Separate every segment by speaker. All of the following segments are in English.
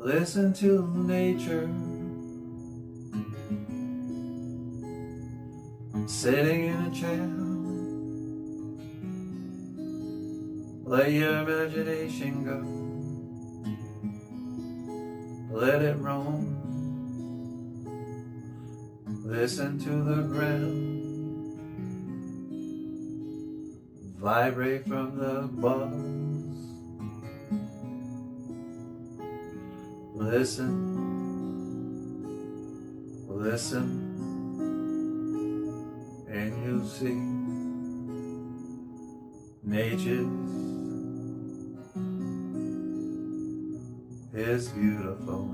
Speaker 1: Listen to nature sitting in a chair. Let your imagination go. Let it roam. Listen to the ground vibrate from the bars. Listen, listen, and you'll see nature is beautiful.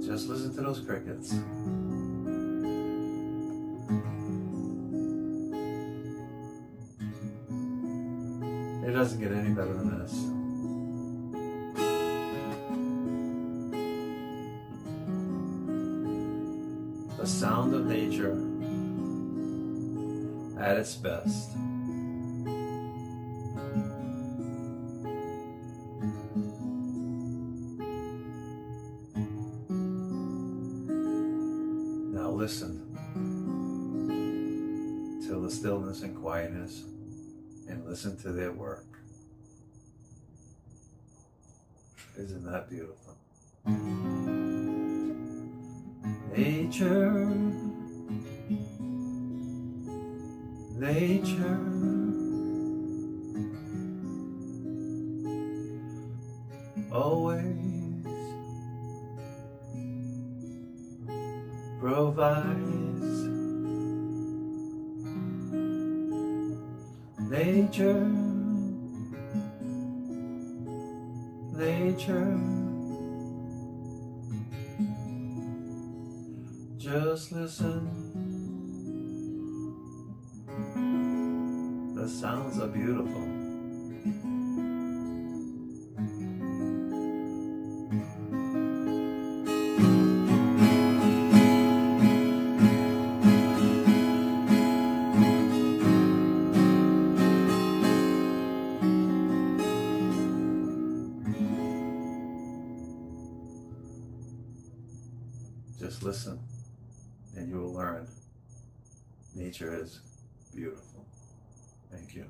Speaker 1: Just listen to those crickets. It doesn't get any better than this. The sound of nature at its best. Now listen to the stillness and quietness and listen to their work. Isn't that beautiful? Nature, nature, always provides. Nature, nature, just listen. The sounds are beautiful. Just listen and you will learn nature is beautiful. Thank you.